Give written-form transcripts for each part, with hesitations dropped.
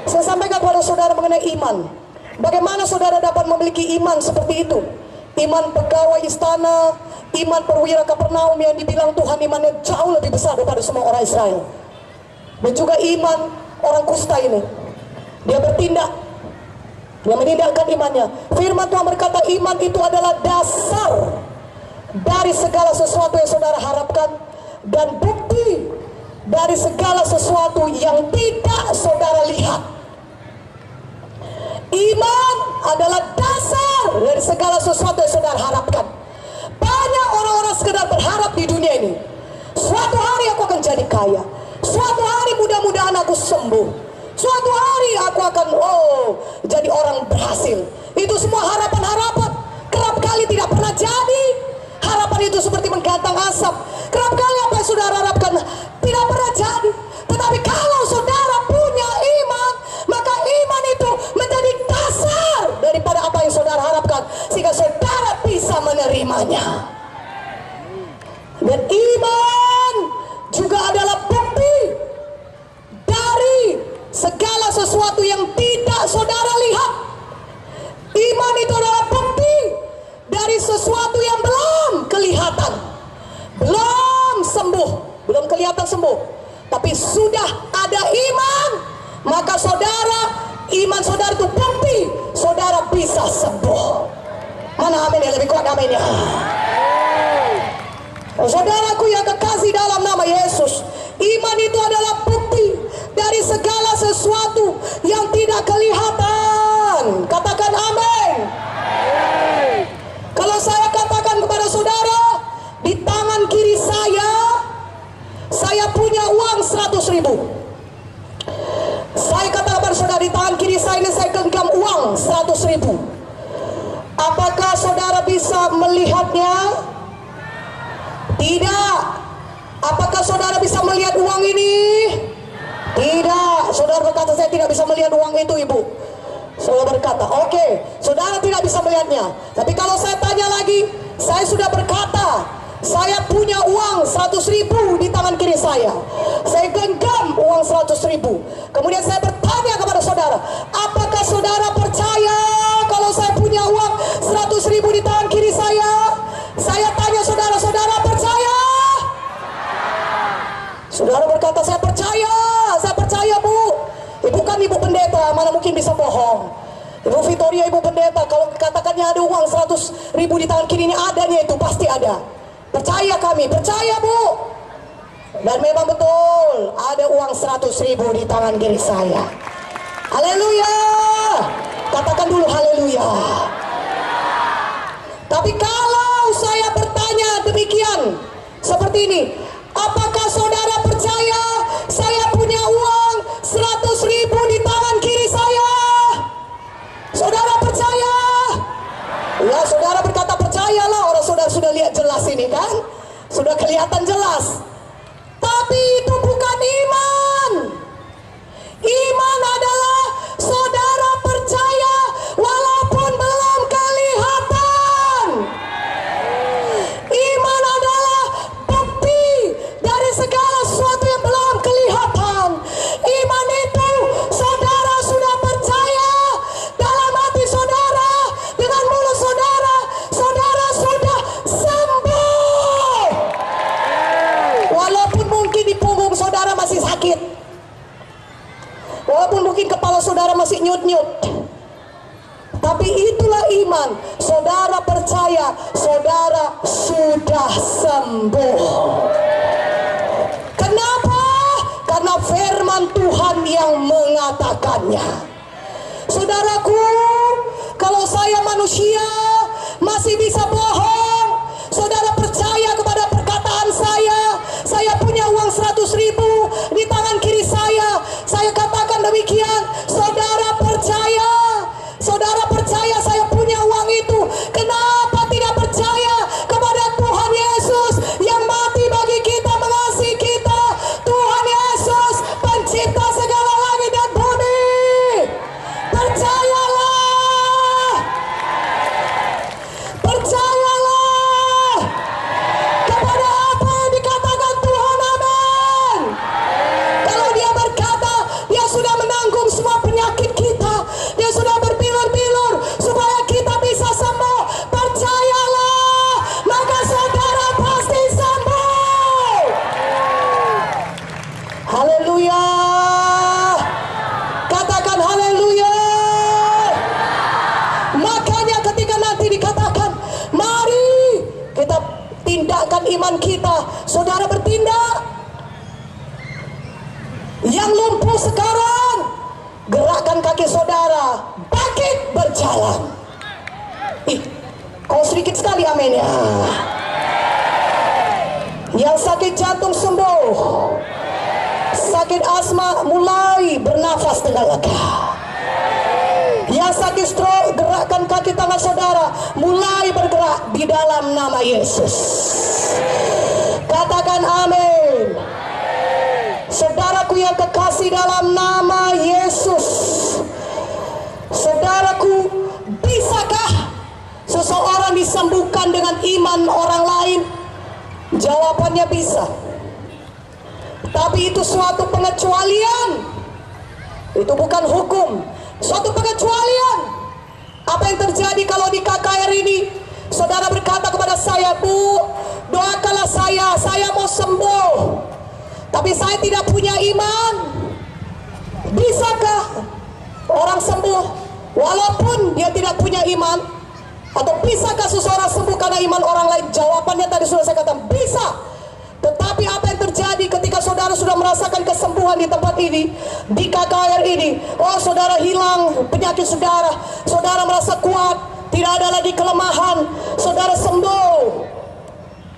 Saya sampaikan kepada saudara mengenai iman. Bagaimana saudara dapat memiliki iman seperti itu? Iman pegawai istana, iman perwira Kapernaum yang dibilang Tuhan imannya jauh lebih besar daripada semua orang Israel. Dan juga iman orang kusta ini. Dia bertindak, dia menindakkan imannya. Firman Tuhan berkata iman itu adalah dasar dari segala sesuatu yang saudara harapkan dan bukti dari segala sesuatu yang tidak saudara lihat. Iman adalah dasar dari segala sesuatu yang saudara harapkan. Banyak orang-orang sekedar berharap di dunia ini, suatu hari aku akan jadi kaya, suatu hari mudah-mudahan aku sembuh, suatu hari aku akan jadi orang berhasil. Itu semua harapan-harapan, kerap kali tidak pernah jadi. Harapan itu seperti menggantang asap. Kerap kali apa yang saudara harapkan tidak pernah jadi. Tetapi kalau saudara punya iman, maka iman itu menjadi dasar daripada apa yang saudara harapkan, sehingga saudara bisa menerimanya. Dan iman juga adalah bukti dari segala sesuatu yang tidak saudara lihat. Iman itu adalah bukti dari sesuatu yang belum kelihatan, belum sembuh, belum kelihatan sembuh, tapi sudah ada iman, maka saudara, iman saudara itu bukti saudara bisa sembuh. Mana amin yang lebih kuat aminnya? Saudaraku yang kekasih dalam nama Yesus, iman itu adalah bukti dari segala sesuatu yang tidak kelihatan. Katakan amin. Kalau saya katakan kepada saudara, di tangan kiri saya punya uang 100.000. Saya katakan kepada saudara, di tangan kiri saya ini saya genggam uang 100.000. Apakah saudara bisa melihatnya? Tidak. Apakah saudara bisa melihat uang ini? Tidak. Saudara berkata, saya tidak bisa melihat uang itu, Ibu. Saudara berkata, oke, saudara tidak bisa melihatnya. Tapi kalau saya tanya lagi, saya sudah berkata, saya punya uang 100.000 di tangan kiri saya. Saya genggam uang 100.000. Kemudian saya bertanya kepada saudara, apakah saudara percaya kalau saya punya uang 100.000 di tangan kiri saya? Saya tanya saudara, saudara percaya? Saudara berkata, saya percaya Bu. Ibu kan ibu pendeta, mana mungkin bisa bohong. Ibu Victoria ibu pendeta, kalau katakannya ada uang 100.000 di tangan kirinya, adanya itu pasti ada. Percaya kami, percaya Bu. Dan memang betul, ada uang 100.000 di tangan kiri saya. Haleluya. Katakan dulu haleluya. Tapi kalau saya bertanya demikian, seperti ini, apakah saudara percaya saya punya uang 100.000 di tangan kiri saya? Saudara percaya? Ya, saudara berkata percayalah, orang saudara sudah lihat jelas ini kan, sudah kelihatan jelas. Tapi itu bukan iman. Iman adalah saudara percaya walaupun belum kelihatan. Iman adalah bukti dari segala sesuatu yang belum kelihatan. Iman itu saudara sudah percaya dalam hati saudara, dengan mulut saudara, saudara sudah sembuh. Walaupun mungkin di punggung saudara masih sakit, walaupun mungkin kepala saudara masih nyut-nyut, tapi itulah iman. Saudara percaya saudara sudah sembuh. Kenapa? Karena firman Tuhan yang mengatakannya. Saudaraku, kalau saya manusia masih bisa bohong, saudara percaya kepada perkataan saya punya uang 100.000 di tangan kiri saya katakan demikian, saudara percaya saya punya uang itu. Kenapa tidak percaya kepada Tuhan Yesus yang mati bagi kita, mengasihi kita? Tuhan Yesus pencipta segala langit dan bumi. Percayalah. Makanya ketika nanti dikatakan, mari kita tindakan iman kita, saudara bertindak. Yang lumpuh sekarang, gerakan kaki saudara, bangkit berjalan. Kau sedikit sekali amin ya. Yang sakit jantung sembuh, sakit asma mulai bernafas dengan lega. Yang sakit stroke, gerakkan kaki tangan saudara mulai bergerak di dalam nama Yesus. Katakan amin. Saudaraku yang kekasih dalam nama Yesus, saudaraku, bisakah seseorang disembuhkan dengan iman orang lain? Jawabannya bisa. Tapi itu suatu pengecualian. Itu bukan hukum, suatu pengecualian. Apa yang terjadi kalau di KKR ini saudara berkata kepada saya, Bu, doakanlah saya mau sembuh, tapi saya tidak punya iman. Bisakah orang sembuh walaupun dia tidak punya iman? Atau bisakah seseorang sembuh karena iman orang lain? Jawabannya tadi sudah saya katakan, bisa. Tetapi apa yang terjadi ketika saudara sudah merasakan kesembuhan di tempat ini, di KKR ini? Oh, saudara hilang penyakit saudara, saudara merasa kuat, tidak ada lagi kelemahan, saudara sembuh,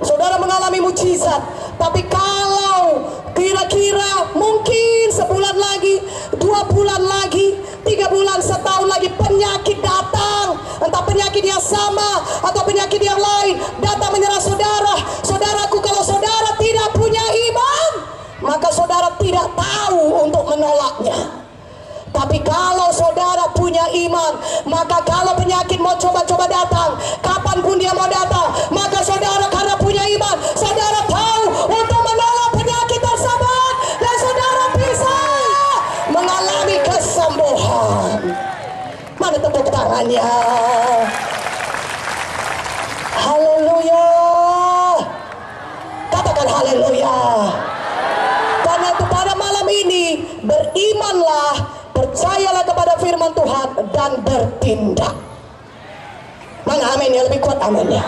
saudara mengalami mujizat. Tapi kalau kira-kira mungkin sebulan lagi, 2 bulan lagi, 3 bulan, setahun lagi penyakit datang, entah penyakit yang sama atau penyakit yang lain datang menyerang saudara. Saudaraku, kalau saudara tidak punya iman, maka saudara tidak tahu untuk menolaknya. Tapi kalau saudara punya iman, maka kalau penyakit mau coba-coba datang, kapanpun dia mau datang, maka saudara karena punya iman, saudara tahu untuk menolak penyakit tersebut, dan saudara bisa mengalami kesembuhan. Mana tepuk tangannya? Haleluya. Katakan haleluya. Karena itu pada malam ini berimanlah, percayalah kepada firman Tuhan dan bertindak. Mana amin ya, lebih kuat aminnya.